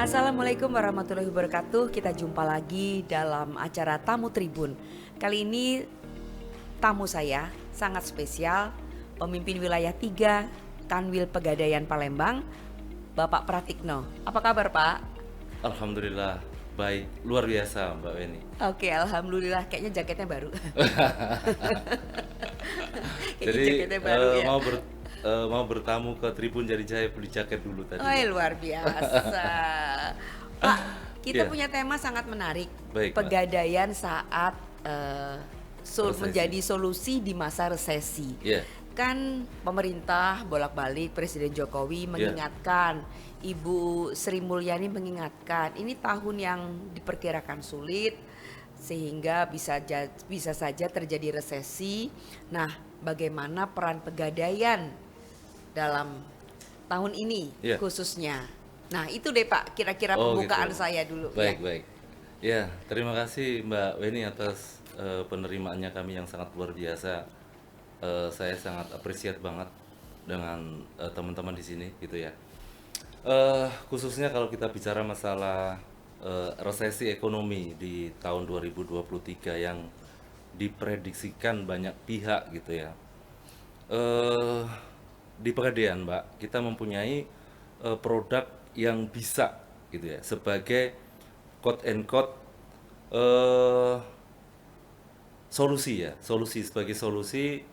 Assalamualaikum warahmatullahi wabarakatuh. Kita jumpa lagi dalam acara Tamu Tribun. Kali ini tamu saya sangat spesial, pemimpin wilayah 3 Kanwil Pegadaian Palembang, Bapak Pratikno. Apa kabar, Pak? Alhamdulillah, baik, luar biasa Mbak Weni. Oke, alhamdulillah. Kayaknya jaketnya baru. Kayaknya Jadi jaketnya baru ya. mau bertamu ke Tribun Jari Jaya beli jaket dulu tadi Oh, Mbak. luar biasa. Pak, kita Iya, punya tema sangat menarik. baik Mbak. Pegadaian saat Resesi. menjadi solusi di masa resesi. Iya, Kan pemerintah bolak-balik Presiden Jokowi iya, mengingatkan, Ibu Sri Mulyani mengingatkan, ini tahun yang diperkirakan sulit sehingga bisa saja terjadi resesi. Nah, bagaimana peran pegadaian dalam tahun ini iya. khususnya? Nah, itu deh Pak, kira-kira Oh pembukaan gitu. saya dulu ya. Baik, baik. Ya, terima kasih Mbak Weni atas penerimaannya kami yang sangat luar biasa. Saya sangat appreciate banget dengan teman-teman di sini gitu ya. Khususnya kalau kita bicara masalah resesi ekonomi di tahun 2023 yang diprediksikan banyak pihak gitu ya. eh di Pegadaian, Mbak, kita mempunyai produk yang bisa gitu ya sebagai quote and quote eh solusi sebagai solusi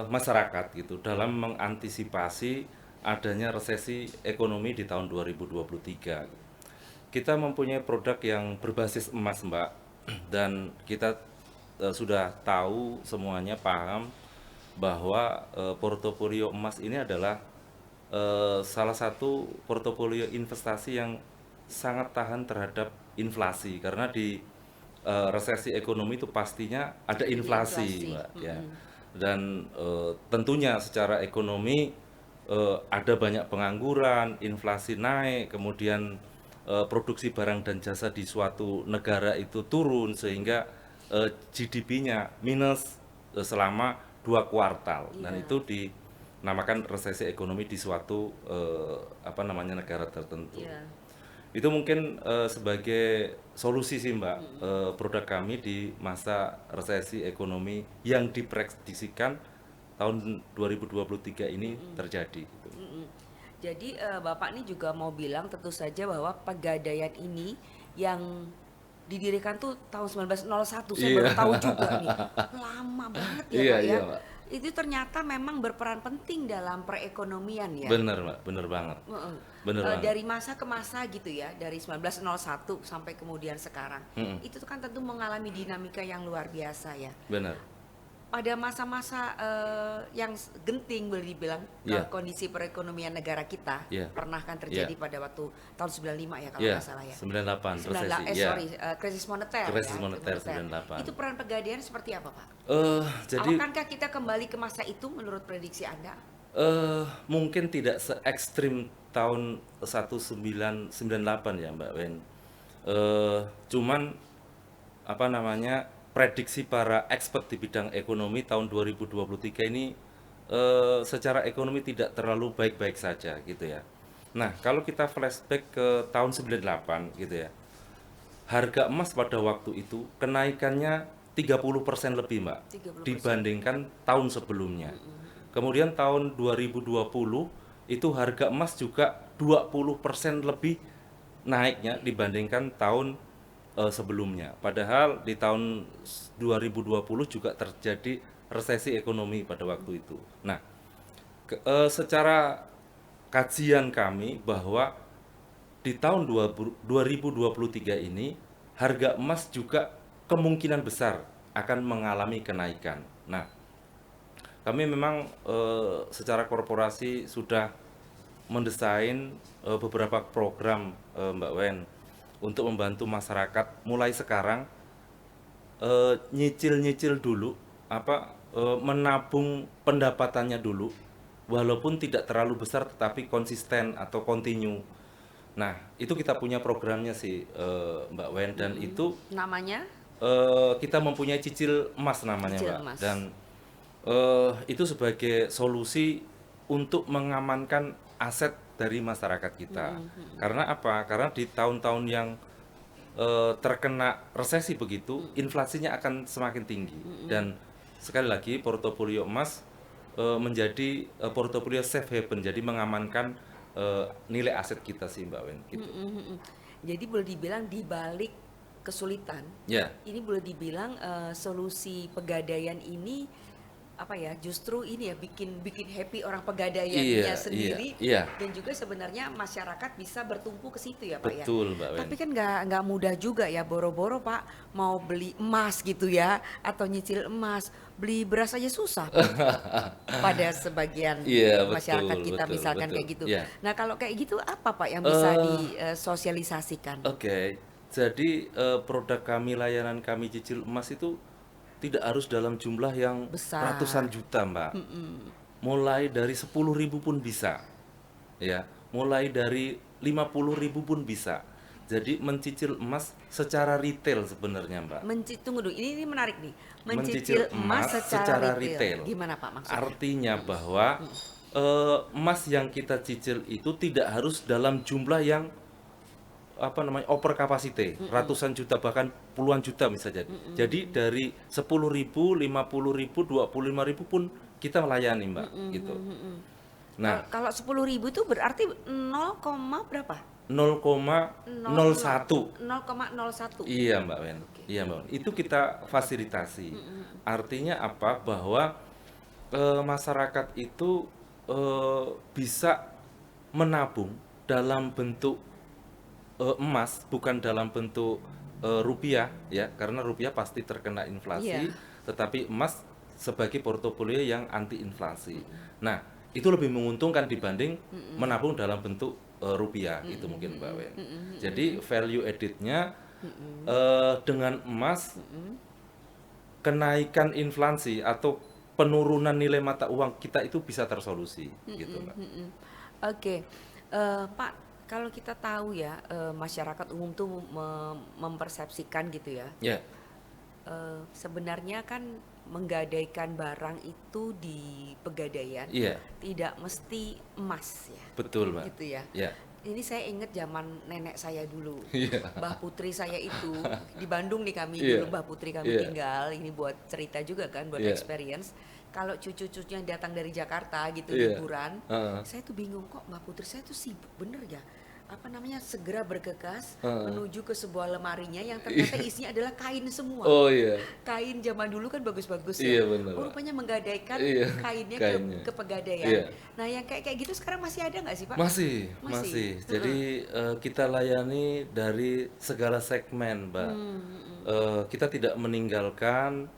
masyarakat gitu dalam mengantisipasi adanya resesi ekonomi di tahun 2023. Kita mempunyai produk yang berbasis emas, Mbak, dan kita sudah tahu semuanya paham bahwa portofolio emas ini adalah salah satu portofolio investasi yang sangat tahan terhadap inflasi karena di resesi ekonomi itu pastinya ada Jadi inflasi, inflasi. Mbak, ya. Dan tentunya secara ekonomi ada banyak pengangguran, inflasi naik, kemudian produksi barang dan jasa di suatu negara itu turun sehingga GDP-nya minus selama 2 kuartal dan Iya, itu dinamakan resesi ekonomi di suatu negara tertentu. iya. Itu mungkin sebagai solusi sih Mbak, produk kami di masa resesi ekonomi yang diprediksikan tahun 2023 ini terjadi gitu. Mm-mm. Jadi Bapak ini juga mau bilang tentu saja bahwa Pegadaian ini yang didirikan tuh tahun 1901, saya baru Iya. tahu juga nih. Lama banget ya Iya, Pak ya. iya Mbak. Itu ternyata memang berperan penting dalam perekonomian ya. Bener Mbak, bener banget. Heeh. Bener banget. Dari masa ke masa gitu ya, dari 1901 sampai kemudian sekarang. Mm-mm, Itu tuh kan tentu mengalami dinamika yang luar biasa ya. bener. Pada masa-masa yang genting boleh dibilang Iya, kondisi perekonomian negara kita iya, pernah kan terjadi iya, pada waktu tahun 95 ya kalau iya. nggak salah ya. 98 resesi, 98 iya. krisis moneter ya, Krisis moneter 98. Itu peran Pegadaian seperti apa, Pak? Jadi Akankah kita kembali ke masa itu menurut prediksi Anda? mungkin tidak se ekstrim tahun 1998 ya Mbak Wen. Cuman apa namanya prediksi para expert di bidang ekonomi tahun 2023 ini secara ekonomi tidak terlalu baik-baik saja gitu ya. Nah, kalau kita flashback ke tahun 98 gitu ya. Harga emas pada waktu itu kenaikannya 30% lebih, Mbak, 30%. dibandingkan tahun sebelumnya. Kemudian tahun 2020 itu harga emas juga 20% lebih naiknya dibandingkan tahun sebelumnya. Padahal di tahun 2020 juga terjadi resesi ekonomi pada waktu itu. Nah, secara kajian kami bahwa di tahun 2023 ini harga emas juga kemungkinan besar akan mengalami kenaikan. Nah, kami memang secara korporasi sudah mendesain beberapa program Mbak Wen untuk membantu masyarakat mulai sekarang nyicil-nyicil dulu menabung pendapatannya dulu walaupun tidak terlalu besar tetapi konsisten atau continue. Nah, itu kita punya programnya sih Mbak Wen dan itu Namanya kita mempunyai cicil emas namanya cicil Mbak emas. dan itu sebagai solusi untuk mengamankan aset dari masyarakat kita. Karena apa? Karena di tahun-tahun yang terkena resesi begitu, inflasinya akan semakin tinggi. Dan sekali lagi portofolio emas menjadi portofolio safe haven, jadi mengamankan nilai aset kita sih Mbak Wen. Gitu. Jadi boleh dibilang di balik kesulitan, Ya, ini boleh dibilang solusi pegadaian ini apa ya, justru ini ya bikin bikin happy orang pegadaiannya iya, iya, sendiri, iya, dan juga sebenarnya masyarakat bisa bertumpu ke situ ya Pak ya. betul Mbak Wen. Tapi kan nggak mudah juga ya, boro-boro Pak mau beli emas gitu ya, atau nyicil emas, beli beras aja susah Pak. Pada sebagian Iya, masyarakat betul, kita betul, misalkan betul. kayak gitu. Ya. Nah kalau kayak gitu apa Pak yang bisa disosialisasikan? Oke, jadi produk kami, layanan kami cicil emas itu tidak harus dalam jumlah yang ratusan Besar. juta, Mbak. Mulai dari 10.000 pun bisa, ya. Mulai dari 50.000 pun bisa. Jadi mencicil emas secara retail sebenarnya, Mbak. Tunggu dulu, ini menarik nih. Mencicil Mencicil emas emas secara secara retail. retail. Gimana Pak maksudnya? Artinya bahwa emas yang kita cicil itu tidak harus dalam jumlah yang apa namanya over kapasite, ratusan juta bahkan puluhan juta bisa jadi. Jadi dari 10.000, 50.000, 25.000 pun kita melayani Mbak, gitu. Nah, Kalau 10.000 itu berarti 0, berapa? 0,01. 0,01. Iya Mbak Wen, iya Mbak Wen. Itu kita fasilitasi. Artinya apa? Bahwa masyarakat itu bisa menabung dalam bentuk emas, bukan dalam bentuk rupiah ya, karena rupiah pasti terkena inflasi, Iya. tetapi emas sebagai portofolio yang anti inflasi. Nah, itu lebih menguntungkan dibanding menabung dalam bentuk rupiah, itu mungkin Mbak Wen. Jadi value added-nya dengan emas, kenaikan inflasi atau penurunan nilai mata uang kita itu bisa tersolusi, gitu Mbak. Oke, Pak, kalau kita tahu ya, masyarakat umum tuh mempersepsikan gitu ya, Ya, sebenarnya kan menggadaikan barang itu di pegadaian iya, tidak mesti emas ya, betul Mbak. gitu ya. Ya, Ini saya ingat zaman nenek saya dulu, iya, Mbah Putri saya itu di Bandung nih, kami iya, dulu Mbah Putri kami iya, tinggal. Ini buat cerita juga kan, buat iya, experience. Kalau cucu-cucunya datang dari Jakarta gitu iya, liburan, heeh, saya tuh bingung kok Mbah Putri saya tuh sibuk bener ya. Apa namanya, segera bergegas heeh. menuju ke sebuah lemarinya yang ternyata Iya. isinya adalah kain semua. Oh iya, Kain zaman dulu kan bagus-bagus ya. iya benar Oh, Pak. rupanya menggadaikan Iya, kainnya kainnya. ke pegadaian. Iya, Nah, yang kayak kayak gitu sekarang masih ada nggak sih, Pak? masih, Masih. masih. Jadi kita layani dari segala segmen, Mbak. Kita tidak meninggalkan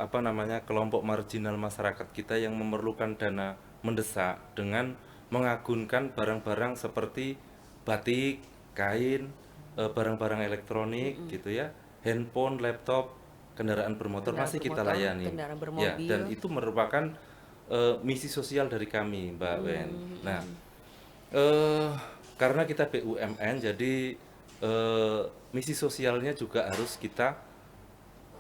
apa namanya kelompok marginal masyarakat kita yang memerlukan dana mendesak dengan mengagunkan barang-barang seperti batik, kain, barang-barang elektronik gitu ya, handphone, laptop, kendaraan bermotor Kendaraan masih kita bermotor, layani. kendaraan Ya, bermobil. dan itu merupakan misi sosial dari kami, Mbak Wen. Nah, eh karena kita BUMN, jadi misi sosialnya juga harus kita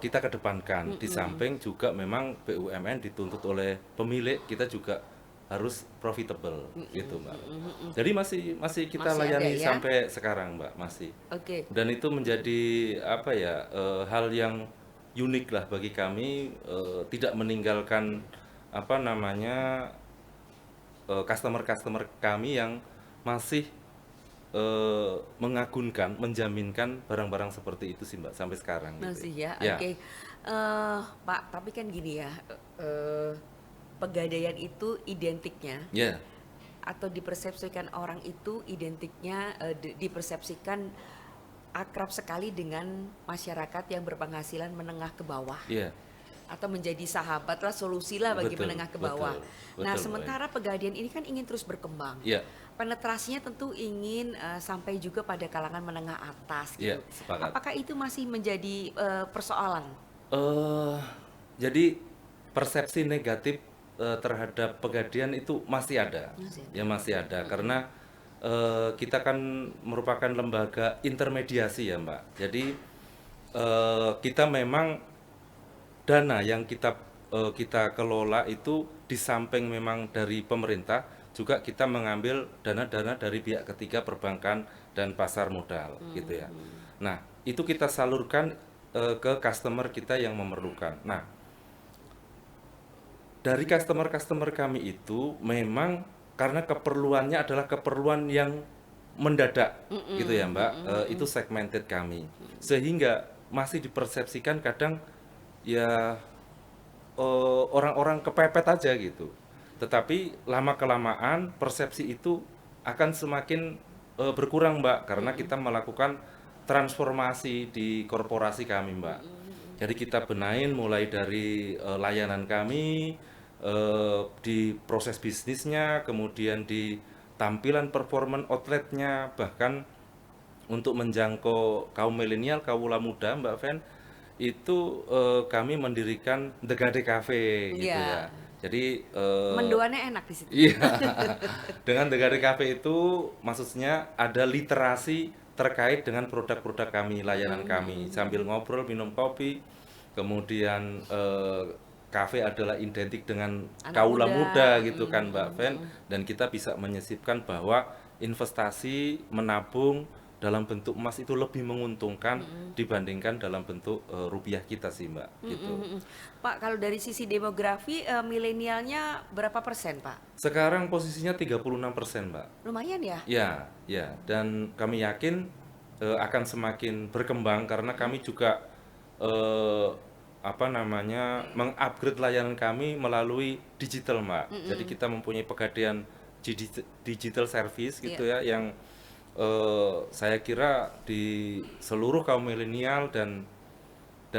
kedepankan. Di samping juga memang BUMN dituntut oleh pemilik, kita juga harus profitable gitu Mbak. Jadi masih masih kita Masih ada layani ya? sampai sekarang Mbak, masih. Oke. Dan itu menjadi apa ya, hal yang unik lah bagi kami, tidak meninggalkan apa namanya customer-customer kami yang masih mengagunkan, menjaminkan barang-barang seperti itu sih Mbak sampai sekarang gitu. Masih ya, Ya, oke. Pak, tapi kan gini ya, pegadaian itu identiknya ya, atau dipersepsikan orang itu identiknya, dipersepsikan akrab sekali dengan masyarakat yang berpenghasilan menengah ke bawah. ya, Atau menjadi sahabat lah, solusi lah bagi betul, menengah ke bawah. betul, Nah, betul, Mbak. sementara pegadaian ini kan ingin terus berkembang. Ya, Penetrasinya tentu ingin sampai juga pada kalangan menengah atas ya, gitu. sepakat. Apakah itu masih menjadi persoalan? eh jadi persepsi negatif terhadap pegadaian itu masih ada, Masih ada. ya masih ada karena kita kan merupakan lembaga intermediasi ya Mbak. Jadi kita memang dana yang kita kelola itu di samping memang dari pemerintah, juga kita mengambil dana-dana dari pihak ketiga perbankan dan pasar modal gitu ya. Nah, itu kita salurkan ke customer kita yang memerlukan. Nah, dari customer-customer kami itu memang karena keperluannya adalah keperluan yang mendadak gitu ya Mbak. Itu segmented kami sehingga masih dipersepsikan kadang ya orang-orang kepepet aja gitu. Tetapi lama kelamaan persepsi itu akan semakin berkurang Mbak karena kita melakukan transformasi di korporasi kami Mbak. Jadi kita benahin mulai dari layanan kami, di proses bisnisnya, kemudian di tampilan performance outletnya, bahkan untuk menjangkau kaum milenial, kaula muda, Mbak Ven, itu kami mendirikan The Gade Cafe gitu Iya. ya. Jadi Mendoannya enak di situ. iya, dengan The Gade Cafe itu maksudnya ada literasi terkait dengan produk-produk kami, layanan kami, sambil ngobrol, minum kopi, kemudian kafe adalah identik dengan Anak kaula muda. muda gitu kan Mbak Ven, dan kita bisa menyisipkan bahwa investasi menabung dalam bentuk emas itu lebih menguntungkan dibandingkan dalam bentuk rupiah kita sih Mbak, gitu. Pak, kalau dari sisi demografi milenialnya berapa persen, Pak? Sekarang posisinya 36% Mbak. Lumayan ya? Ya, ya, dan kami yakin akan semakin berkembang karena kami juga eh, apa namanya mengupgrade layanan kami melalui digital, Mbak. Jadi kita mempunyai pegadaian digital service gitu ya yang saya kira di seluruh kaum milenial dan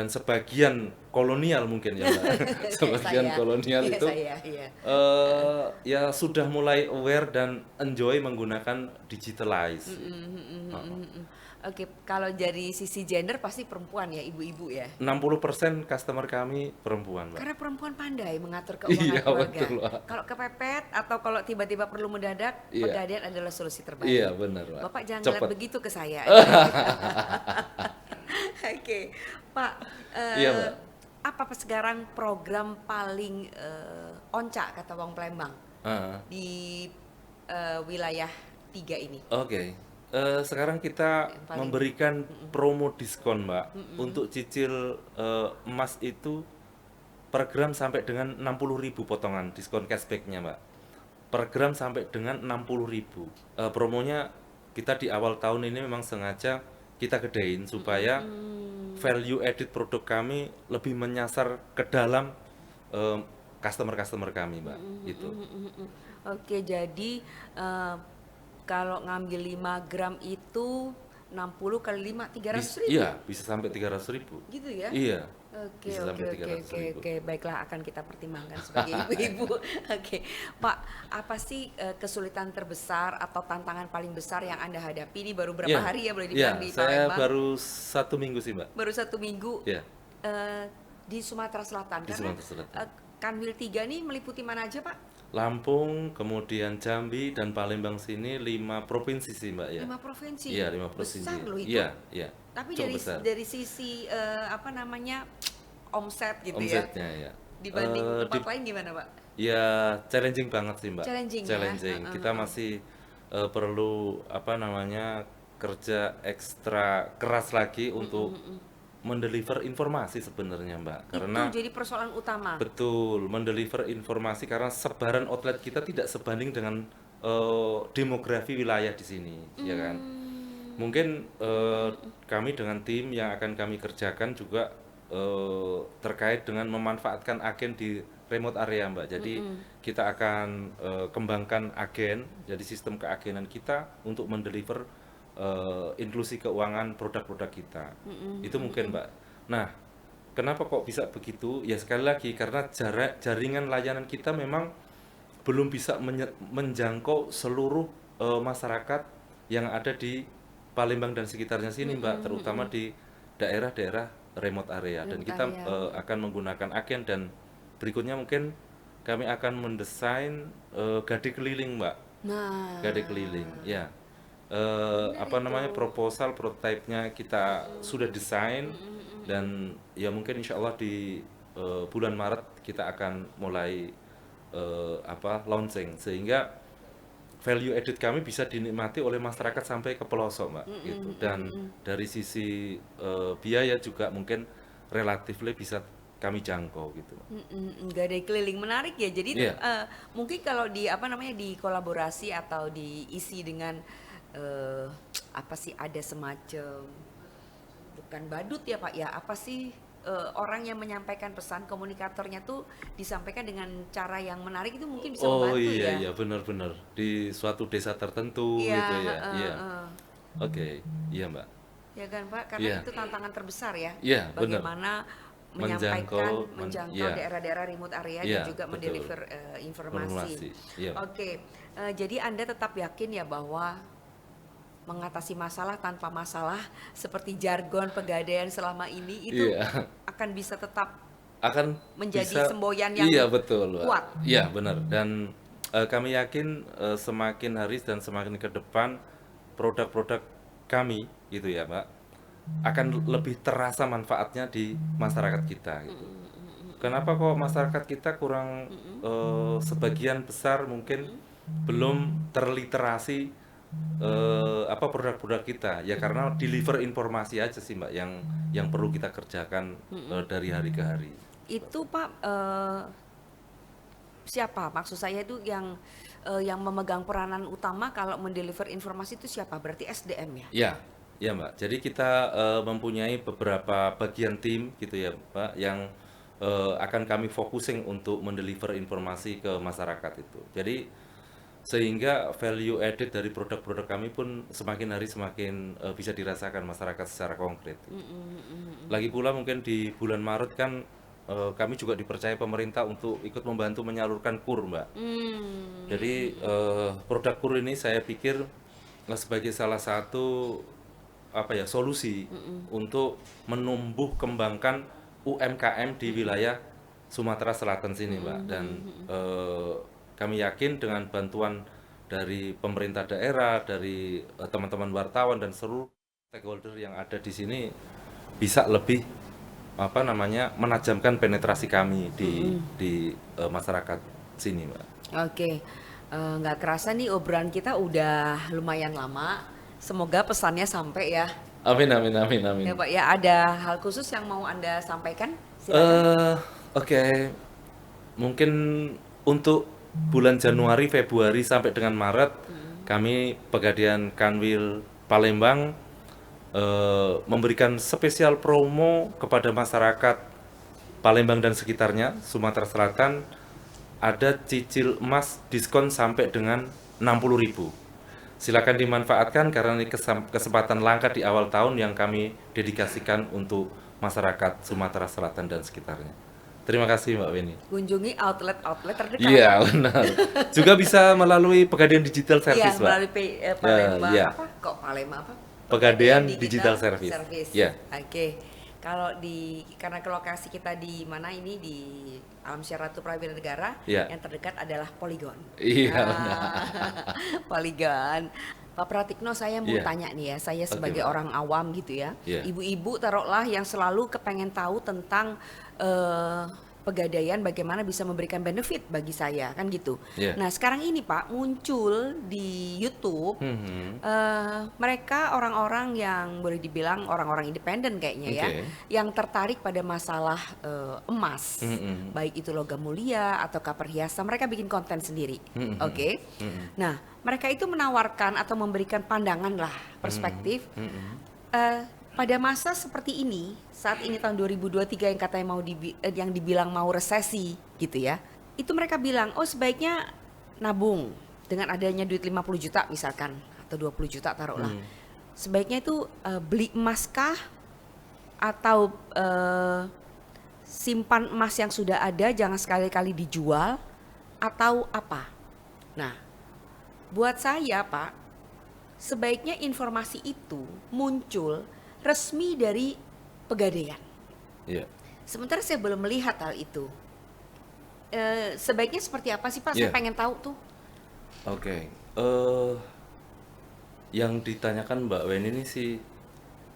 sebagian kolonial mungkin ya, Mbak. Sebagian Saya. kolonial Iya, itu saya, iya. ya sudah mulai aware dan enjoy menggunakan digitalize. Heeh. Oke, kalau dari sisi gender pasti perempuan ya, ibu-ibu ya. 60% customer kami perempuan, Mbak. Karena perempuan pandai mengatur keuangan Iya, keluarga. betul, Mbak. Kalau kepepet atau kalau tiba-tiba perlu mendadak, Iya. pegadaian adalah solusi terbaik. Iya, benar, Mbak. Bapak jangan Cepet. ngeliat begitu ke saya. Oke, Pak. Iya, Mbak. Apa sekarang program paling oncak kata Wong Palembang Heeh. di wilayah 3 ini? Oke. Sekarang kita Yang paling- memberikan promo diskon, Mbak. Untuk cicil emas itu per gram sampai dengan 60.000 potongan diskon cashback-nya, Mbak. Per gram sampai dengan 60.000. Promonya kita di awal tahun ini memang sengaja kita gedein supaya value added produk kami lebih menyasar ke dalam customer-customer kami, Mbak. Gitu. Oke, jadi kalau ngambil 5 gram itu 60 kali 5, 300.000. Iya, bisa sampai 300.000. Gitu ya? Iya. Oke, Bisa sampai oke, 300.000. oke, baiklah akan kita pertimbangkan sebagai ibu-ibu. Oke, Pak, apa sih kesulitan terbesar atau tantangan paling besar yang Anda hadapi? Ini baru berapa Iya. hari ya boleh Iya, dibilang di saya Palembang? baru 1 minggu sih, Mbak. Baru 1 minggu Iya, di Sumatera Selatan. di Karena Sumatera Selatan. Kanwil 3 nih meliputi mana aja, Pak? Lampung, kemudian Jambi dan Palembang sini 5 provinsi sih, Mbak ya. 5 provinsi. Iya, 5 provinsi. Besar loh itu. Iya, iya. Tapi Cukup besar. dari sisi apa namanya omset gitu Omsetnya ya. ya. Dibanding Eh, tempat lain gimana, Pak? Ya challenging banget sih, Mbak. Challenging ya? Challenging. Kita masih perlu apa namanya kerja ekstra keras lagi untuk mendeliver informasi sebenarnya, Mbak. Karena Itu jadi persoalan utama. betul, mendeliver informasi karena sebaran outlet kita tidak sebanding dengan demografi wilayah di sini, ya kan? Mungkin kami dengan tim yang akan kami kerjakan juga terkait dengan memanfaatkan agen di remote area, Mbak. Jadi kita akan kembangkan agen, jadi sistem keagenan kita untuk mendeliver inklusi keuangan produk-produk kita. Itu mungkin, Mbak. Nah, kenapa kok bisa begitu? Ya sekali lagi karena jaringan layanan kita memang belum bisa menjangkau seluruh masyarakat yang ada di Palembang dan sekitarnya sini, Mbak, terutama di daerah-daerah remote area. Dan Remote kita area. akan menggunakan agen dan berikutnya mungkin kami akan mendesain gade keliling, Mbak. Nah, Gade keliling, ya. Apa namanya proposal prototipe-nya kita sudah desain dan ya mungkin insya Allah di bulan Maret kita akan mulai launching sehingga value added kami bisa dinikmati oleh masyarakat sampai ke pelosok, Mbak, gitu. Dan dari sisi biaya juga mungkin relatif bisa kami jangkau gitu. Nggak ada keliling, menarik ya. Jadi Iya. mungkin kalau di apa namanya dikolaborasi atau diisi dengan eh, apa sih, ada semacam, bukan badut ya Pak ya, apa sih, orang yang menyampaikan pesan, komunikatornya tuh disampaikan dengan cara yang menarik, itu mungkin bisa Oh membantu iya ya. iya benar-benar di suatu desa tertentu Iya, gitu ya. heeh, Iya. heeh. Oke, iya, Mbak. Ya kan Pak, karena Iya. itu tantangan terbesar ya. Iya, benar. Bagaimana menyampaikan, Menjangkau menjangkau iya. daerah-daerah remote area dan Iya, juga betul. mendeliver informasi. Formulasi. Iya, Mbak. Oke, jadi Anda tetap yakin ya bahwa mengatasi masalah tanpa masalah seperti jargon pegadaian selama ini itu Iya. akan bisa tetap Akan menjadi bisa semboyan yang iya betul, Mbak. kuat. Iya, benar. Dan kami yakin semakin hari dan semakin ke depan produk-produk kami gitu ya, Mbak, akan lebih terasa manfaatnya di masyarakat kita gitu. Kenapa kok masyarakat kita kurang sebagian besar mungkin belum terliterasi apa produk-produk kita ya karena deliver informasi aja sih Mbak yang perlu kita kerjakan dari hari ke hari. Itu Pak, siapa? Maksud saya itu yang memegang peranan utama kalau mendeliver informasi itu siapa? Berarti SDM ya? Ya, ya Mbak. Jadi kita mempunyai beberapa bagian tim gitu ya Mbak yang akan kami focusing untuk mendeliver informasi ke masyarakat itu. Jadi sehingga value added dari produk-produk kami pun semakin hari semakin bisa dirasakan masyarakat secara konkret. Lagi pula mungkin di bulan Maret kan kami juga dipercaya pemerintah untuk ikut membantu menyalurkan KUR, Mbak. Jadi produk KUR ini saya pikir sebagai salah satu apa ya solusi untuk menumbuh kembangkan UMKM di wilayah Sumatera Selatan sini, Mbak. Dan kami yakin dengan bantuan dari pemerintah daerah, dari teman-teman wartawan dan seluruh stakeholder yang ada di sini bisa lebih apa namanya menajamkan penetrasi kami di masyarakat sini, Mbak. Oke, nggak kerasa nih obrolan kita udah lumayan lama. Semoga pesannya sampai ya. Amin amin amin amin. Ya Pak ya, ada hal khusus yang mau Anda sampaikan? Silakan. Oke. Mungkin untuk bulan Januari, Februari sampai dengan Maret kami Pegadaian Kanwil Palembang memberikan spesial promo kepada masyarakat Palembang dan sekitarnya, Sumatera Selatan, ada cicil emas diskon sampai dengan 60.000. Silakan dimanfaatkan karena ini kesempatan langka di awal tahun yang kami dedikasikan untuk masyarakat Sumatera Selatan dan sekitarnya. Terima kasih Mbak Weni. Kunjungi outlet-outlet terdekat. Iya benar. Juga bisa melalui Pegadaian Digital Iya, Service, Mbak. melalui Palembang iya. apa? Kok Palembang apa? Pegadaian Digital Service. Iya. Oke. Kalau karena ke lokasi kita di mana ini di Alam Syah Ratu Prawira Negara, Iya. yang terdekat adalah Polygon. Iya, Polygon. Pak Pratikno, saya mau Iya. tanya nih ya, saya sebagai Mbak. orang awam gitu ya, Iya. ibu-ibu taruhlah yang selalu kepengen tahu tentang pegadaian, bagaimana bisa memberikan benefit bagi saya, kan gitu. Iya. Nah sekarang ini Pak, muncul di YouTube mereka orang-orang yang boleh dibilang orang-orang independen kayaknya ya, Oke. yang tertarik pada masalah emas, Mhm. baik itu logam mulia atau perhiasan, mereka bikin konten sendiri, Mhm. oke. Nah mereka itu menawarkan atau memberikan pandangan lah, perspektif pada masa seperti ini, saat ini tahun 2023 yang katanya yang dibilang mau resesi gitu ya, itu mereka bilang, oh sebaiknya nabung dengan adanya duit 50 juta misalkan atau 20 juta taruhlah. Sebaiknya itu beli emas kah atau simpan emas yang sudah ada, jangan sekali-kali dijual atau apa. Nah, buat saya Pak, sebaiknya informasi itu muncul resmi dari Pegadaian. Iya. Sementara saya belum melihat hal itu. Sebaiknya seperti apa sih Pak? Iya. Saya pengen tahu tuh. Oke. Yang ditanyakan Mbak Weni ini sih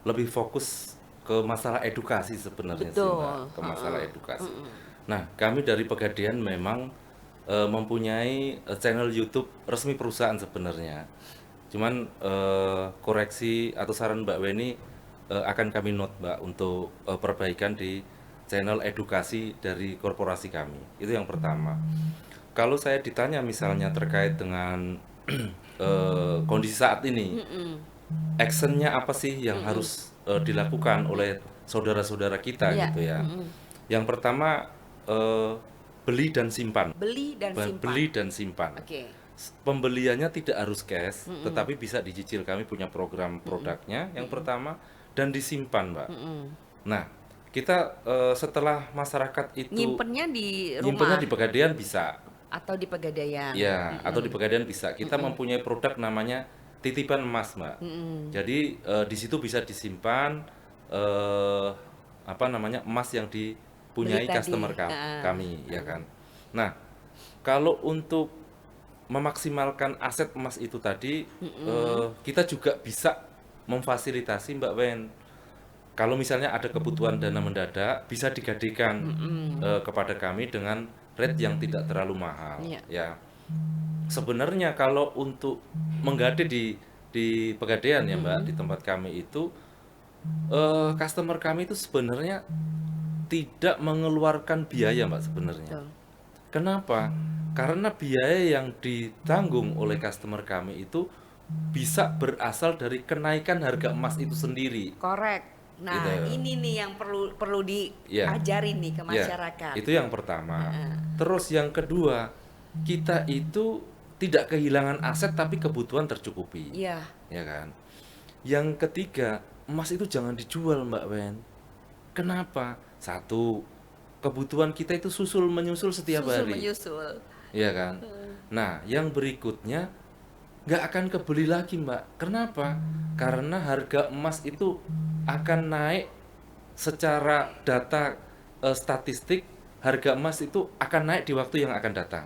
lebih fokus ke masalah edukasi sebenarnya sih Betul. Mbak, ke masalah edukasi. Nah, kami dari Pegadaian memang mempunyai channel YouTube resmi perusahaan sebenarnya. Cuman koreksi atau saran Mbak Weni akan kami note Mbak untuk perbaikan di channel edukasi dari korporasi kami. Itu yang pertama. Kalau saya ditanya misalnya terkait dengan kondisi saat ini, actionnya apa sih yang harus dilakukan oleh saudara-saudara kita Iya. gitu ya. Yang pertama beli dan simpan. Beli dan simpan. Beli dan simpan. Oke. Pembeliannya tidak harus cash, tetapi bisa dicicil. Kami punya program produknya yang pertama, dan disimpan, Mbak. Nah, kita setelah masyarakat itu Nyimpennya di nyimpennya rumah di Pegadaian bisa, atau di Pegadaian. ya, atau di Pegadaian bisa. Kita mempunyai produk namanya titipan emas, Mbak. Jadi di situ bisa disimpan apa namanya emas yang dipunyai Beli tadi. customer kami, ya kan. Nah, kalau untuk memaksimalkan aset emas itu tadi, kita juga bisa memfasilitasi Mbak Wen. Kalau misalnya ada kebutuhan dana mendadak, bisa digadaikan kepada kami dengan rate yang tidak terlalu mahal. Iya. Ya, sebenarnya kalau untuk menggadai di Pegadaian ya Mbak, di tempat kami itu, customer kami itu sebenarnya tidak mengeluarkan biaya Mbak sebenarnya. Betul. Kenapa? Karena biaya yang ditanggung oleh customer kami itu bisa berasal dari kenaikan harga emas itu sendiri. Korek. Nah, Gitu. ini nih yang perlu Ya. diajarin nih ke Ya, masyarakat. itu yang pertama. Terus yang kedua, kita itu tidak kehilangan aset tapi kebutuhan tercukupi. Iya. Ya kan? Yang ketiga, emas itu jangan dijual, Mbak Wen. Kenapa? Satu, kebutuhan kita itu menyusul setiap Susul hari. menyusul. Iya kan? Nah, yang berikutnya nggak akan kebeli lagi, Mbak. Kenapa? Karena harga emas itu akan naik secara data statistik, harga emas itu akan naik di waktu yang akan datang.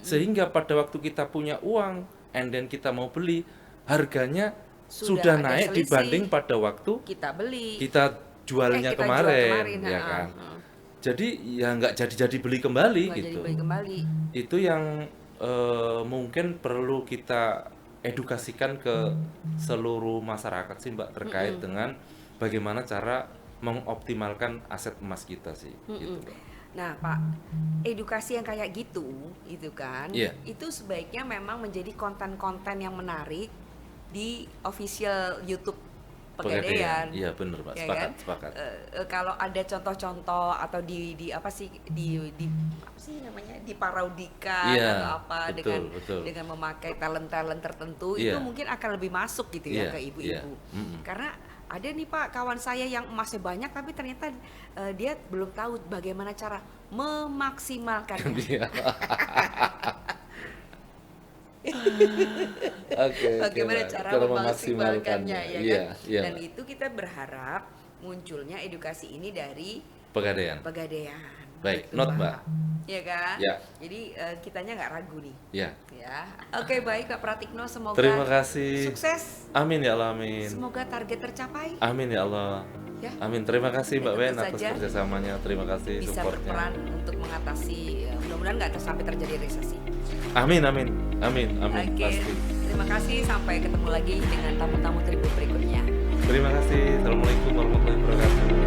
Sehingga pada waktu kita punya uang, and then kita mau beli, harganya sudah ada naik selisih. dibanding pada waktu Kita beli. kita jualnya kita jual kemarin, ya ha, kan? ha. Jadi ya nggak jadi beli kembali Nggak jadi gitu. beli kembali. Itu yang mungkin perlu kita edukasikan ke seluruh masyarakat sih Mbak terkait dengan bagaimana cara mengoptimalkan aset emas kita sih gitu Mbak. Nah, Pak, edukasi yang kayak gitu kan, Iya. itu sebaiknya memang menjadi konten-konten yang menarik di official YouTube Pegadaian. Iya bener Mbak, Ya sepakat, kan? sepakat. Kalau ada contoh-contoh atau di apa sih apa sih namanya diparodikan Iya, atau apa betul, betul. dengan memakai talent-talent tertentu Iya. itu mungkin akan lebih masuk gitu ya Iya, ke iya. ibu-ibu. Karena ada nih Pak kawan saya yang emasnya banyak tapi ternyata dia belum tahu bagaimana cara memaksimalkannya. Iya. Oke, Bagaimana Mbak. cara Cara memaksimalkannya ya kan? Iya, iya. Dan itu kita berharap munculnya edukasi ini dari Pegadaian. Pegadaian. Baik, Gitu, note, Pak. Mbak. Ya kan? Ya. Jadi kitanya nggak ragu nih. Ya. Ya. Oke, baik Kak Pratikno, semoga Terima kasih. sukses. Amin ya Allah, amin. Semoga target tercapai. Amin ya Allah. Ya. Amin. Terima kasih Mbak Dan Wen tentu atas saja kerjasamanya. Terima kasih Bisa supportnya. berperan untuk mengatasi mudah-mudahan nggak sampai terjadi resesi. Amin, amin, amin, amin. Oke. Pasti. Terima kasih, sampai ketemu lagi dengan tamu-tamu Tribun berikutnya. Terima kasih. Assalamualaikum warahmatullahi wabarakatuh.